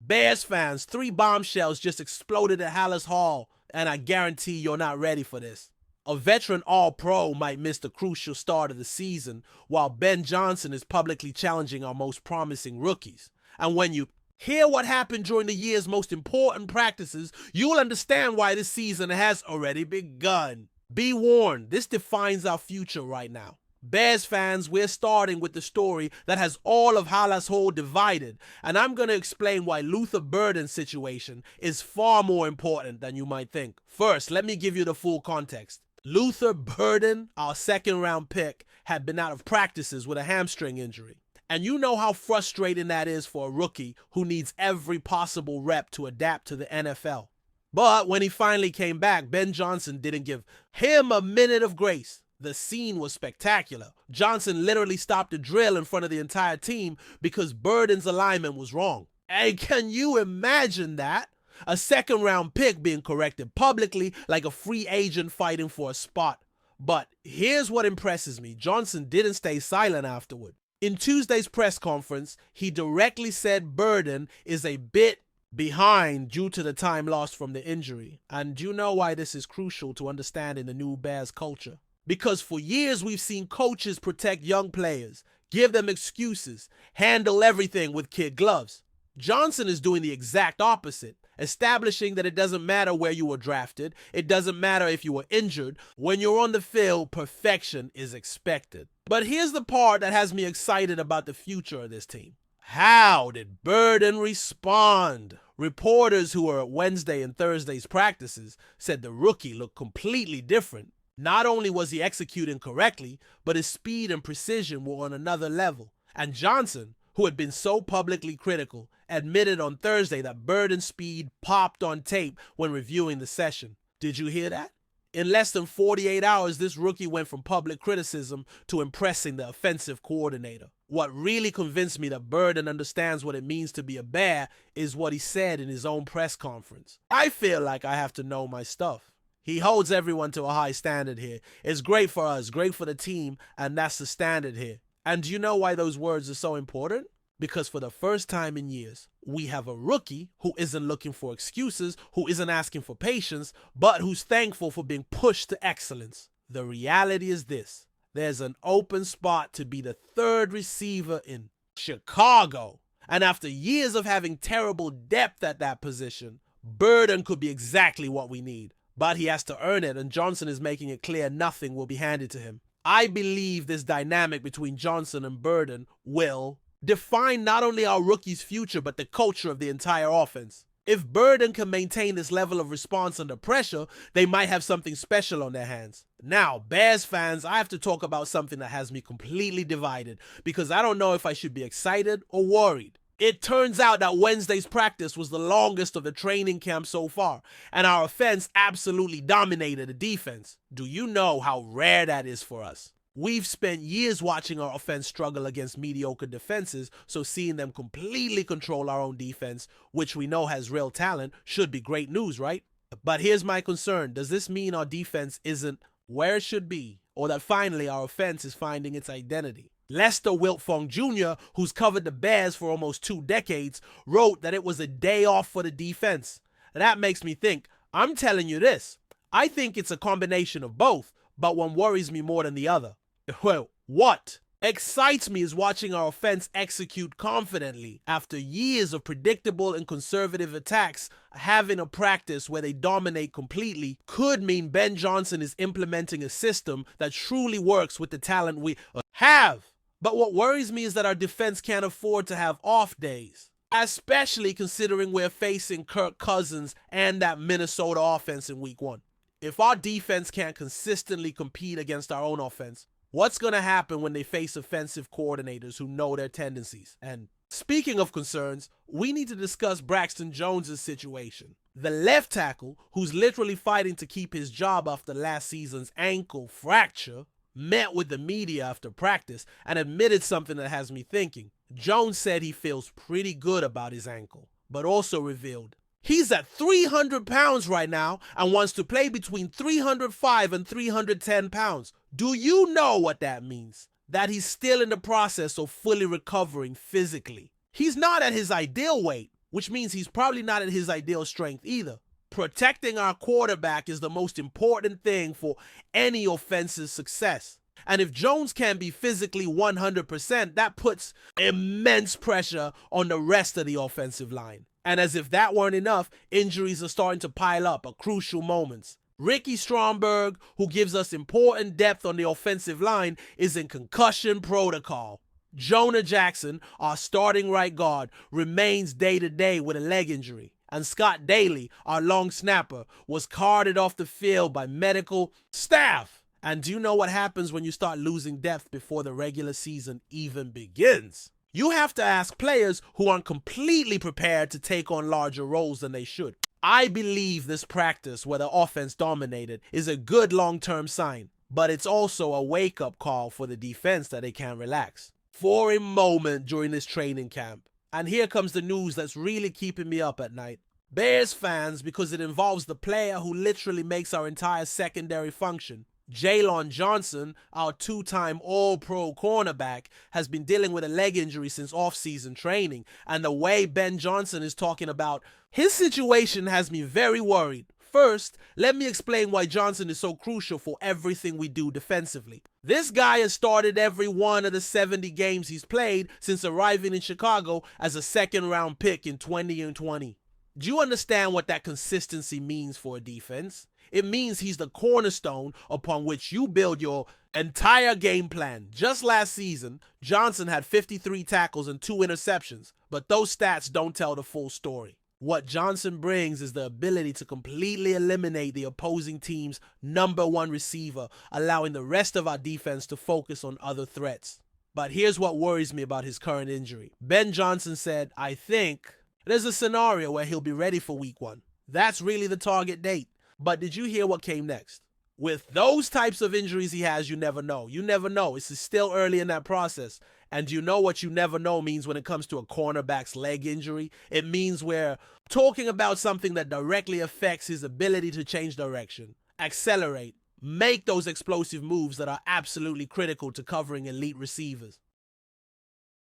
Bears fans, 3 bombshells just exploded at Hallis Hall, and I guarantee you're not ready for this. A veteran All-Pro might miss the crucial start of the season, while Ben Johnson is publicly challenging our most promising rookies. And when you hear what happened during the year's most important practices, you'll understand why this season has already begun. Be warned, this defines our future right now. Bears fans, we're starting with the story that has all of Hallis Hall divided, and I'm going to explain why Luther Burden's situation is far more important than you might think. First, let me give you the full context. Luther Burden, our second-round pick, had been out of practices with a hamstring injury. And you know how frustrating that is for a rookie who needs every possible rep to adapt to the NFL. But when he finally came back, Ben Johnson didn't give him a minute of grace. The scene was spectacular. Johnson literally stopped the drill in front of the entire team because Burden's alignment was wrong. And can you imagine that? A second-round pick being corrected publicly like a free agent fighting for a spot. But here's what impresses me. Johnson didn't stay silent afterward. In Tuesday's press conference, he directly said Burden is a bit behind due to the time lost from the injury. And you know why this is crucial to understanding the new Bears culture? Because for years we've seen coaches protect young players, give them excuses, handle everything with kid gloves. Johnson is doing the exact opposite, establishing that it doesn't matter where you were drafted, it doesn't matter if you were injured, when you're on the field, perfection is expected. But here's the part that has me excited about the future of this team. How did Burden respond? Reporters who were at Wednesday and Thursday's practices said the rookie looked completely different. Not only was he executing correctly, but his speed and precision were on another level. And Johnson, who had been so publicly critical, admitted on Thursday that Burden's speed popped on tape when reviewing the session. Did you hear that? In less than 48 hours, this rookie went from public criticism to impressing the offensive coordinator. What really convinced me that Burden understands what it means to be a Bear is what he said in his own press conference. I feel like I have to know my stuff. He holds everyone to a high standard here. It's great for us, great for the team, and that's the standard here. And do you know why those words are so important? Because for the first time in years, we have a rookie who isn't looking for excuses, who isn't asking for patience, but who's thankful for being pushed to excellence. The reality is this. There's an open spot to be the third receiver in Chicago. And after years of having terrible depth at that position, Burden could be exactly what we need. But he has to earn it, and Johnson is making it clear nothing will be handed to him. I believe this dynamic between Johnson and Burden will define not only our rookie's future, but the culture of the entire offense. If Burden can maintain this level of response under pressure, they might have something special on their hands. Now, Bears fans, I have to talk about something that has me completely divided because I don't know if I should be excited or worried. It turns out that Wednesday's practice was the longest of the training camp so far, and our offense absolutely dominated the defense. Do you know how rare that is for us? We've spent years watching our offense struggle against mediocre defenses, so seeing them completely control our own defense, which we know has real talent, should be great news, right? But here's my concern. Does this mean our defense isn't where it should be, or that finally our offense is finding its identity? Lester Wiltfong Jr., who's covered the Bears for almost 2 decades, wrote that it was a day off for the defense. That makes me think, I'm telling you this, I think it's a combination of both, but one worries me more than the other. Well, what excites me is watching our offense execute confidently. After years of predictable and conservative attacks, having a practice where they dominate completely could mean Ben Johnson is implementing a system that truly works with the talent we have. But what worries me is that our defense can't afford to have off days, especially considering we're facing Kirk Cousins and that Minnesota offense in week 1. If our defense can't consistently compete against our own offense, what's going to happen when they face offensive coordinators who know their tendencies? And speaking of concerns, we need to discuss Braxton Jones' situation. The left tackle, who's literally fighting to keep his job after last season's ankle fracture, met with the media after practice and admitted something that has me thinking. Jones said he feels pretty good about his ankle, but also revealed he's at 300 pounds right now and wants to play between 305 and 310 pounds. Do you know what that means? That he's still in the process of fully recovering physically. He's not at his ideal weight, which means he's probably not at his ideal strength either. Protecting our quarterback is the most important thing for any offense's success. And if Jones can't be physically 100%, that puts immense pressure on the rest of the offensive line. And as if that weren't enough, injuries are starting to pile up at crucial moments. Ricky Stromberg, who gives us important depth on the offensive line, is in concussion protocol. Jonah Jackson, our starting right guard, remains day-to-day with a leg injury. And Scott Daly, our long snapper, was carted off the field by medical staff. And do you know what happens when you start losing depth before the regular season even begins? You have to ask players who aren't completely prepared to take on larger roles than they should. I believe this practice, where the offense dominated, is a good long-term sign, but it's also a wake-up call for the defense that they can't relax for a moment during this training camp. And here comes the news that's really keeping me up at night. Bears fans, because it involves the player who literally makes our entire secondary function. Jaylon Johnson, our two-time All-Pro cornerback, has been dealing with a leg injury since off-season training, and the way Ben Johnson is talking about his situation has me very worried. First, let me explain why Johnson is so crucial for everything we do defensively. This guy has started every one of the 70 games he's played since arriving in Chicago as a second-round pick in 2020. Do you understand what that consistency means for a defense? It means he's the cornerstone upon which you build your entire game plan. Just last season, Johnson had 53 tackles and 2 interceptions, but those stats don't tell the full story. What Johnson brings is the ability to completely eliminate the opposing team's number one receiver, allowing the rest of our defense to focus on other threats. But here's what worries me about his current injury. Ben Johnson said, "I think there's a scenario where he'll be ready for week 1. That's really the target date." But did you hear what came next? With those types of injuries he has, you never know. You never know. It's still early in that process. And you know what you never know means when it comes to a cornerback's leg injury? It means we're talking about something that directly affects his ability to change direction, accelerate, make those explosive moves that are absolutely critical to covering elite receivers.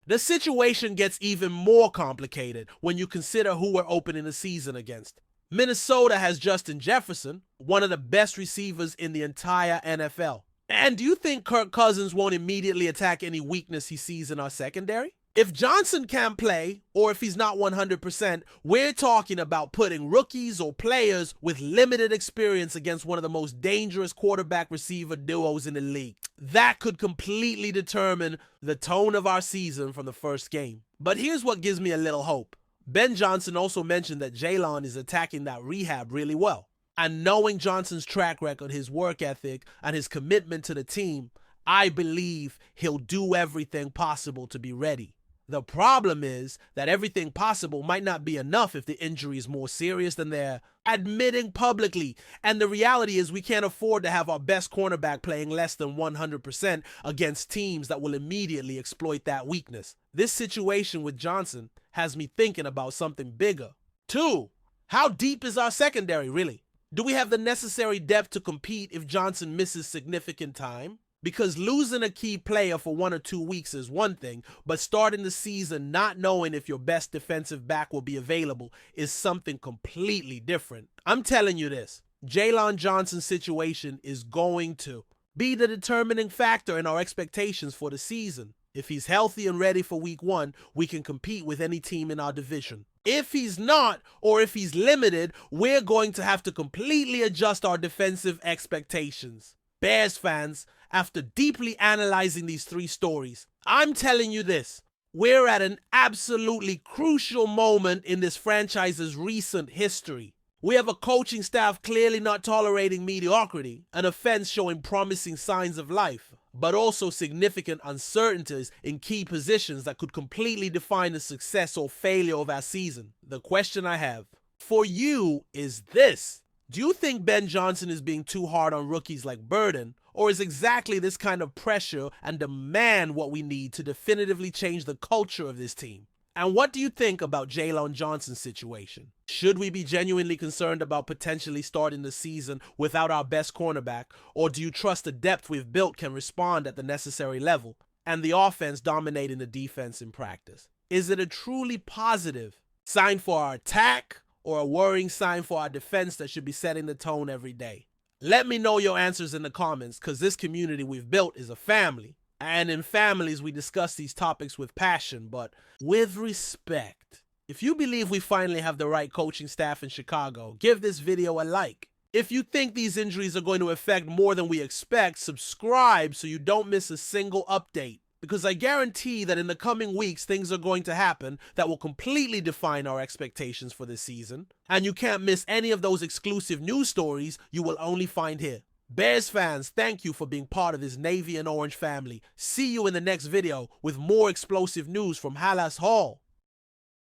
The situation gets even more complicated when you consider who we're opening the season against. Minnesota has Justin Jefferson, one of the best receivers in the entire NFL. And do you think Kirk Cousins won't immediately attack any weakness he sees in our secondary? If Johnson can't play, or if he's not 100%, we're talking about putting rookies or players with limited experience against one of the most dangerous quarterback-receiver duos in the league. That could completely determine the tone of our season from the first game. But here's what gives me a little hope. Ben Johnson also mentioned that Jaylon is attacking that rehab really well. And knowing Johnson's track record, his work ethic, and his commitment to the team, I believe he'll do everything possible to be ready. The problem is that everything possible might not be enough if the injury is more serious than they're admitting publicly. And the reality is we can't afford to have our best cornerback playing less than 100% against teams that will immediately exploit that weakness. This situation with Johnson has me thinking about something bigger. 2, how deep is our secondary really? Do we have the necessary depth to compete if Johnson misses significant time? Because losing a key player for 1 or 2 weeks is one thing, but starting the season not knowing if your best defensive back will be available is something completely different. I'm telling you this, Jaylon Johnson's situation is going to be the determining factor in our expectations for the season. If he's healthy and ready for week 1, we can compete with any team in our division. If he's not, or if he's limited, we're going to have to completely adjust our defensive expectations. Bears fans, after deeply analyzing these 3 stories, I'm telling you this, we're at an absolutely crucial moment in this franchise's recent history. We have a coaching staff clearly not tolerating mediocrity, an offense showing promising signs of life, but also significant uncertainties in key positions that could completely define the success or failure of our season. The question I have for you is this. Do you think Ben Johnson is being too hard on rookies like Burden, or is exactly this kind of pressure and demand what we need to definitively change the culture of this team? And what do you think about Jaylon Johnson's situation? Should we be genuinely concerned about potentially starting the season without our best cornerback, or do you trust the depth we've built can respond at the necessary level, and the offense dominating the defense in practice? Is it a truly positive Sign for our attack or a worrying sign for our defense that should be setting the tone every day? Let me know your answers in the comments, because this community we've built is a family. And in families, we discuss these topics with passion, but with respect. If you believe we finally have the right coaching staff in Chicago, give this video a like. If you think these injuries are going to affect more than we expect, subscribe so you don't miss a single update. Because I guarantee that in the coming weeks, things are going to happen that will completely define our expectations for this season. And you can't miss any of those exclusive news stories you will only find here. Bears fans, thank you for being part of this Navy and Orange family. See you in the next video with more explosive news from Halas Hall.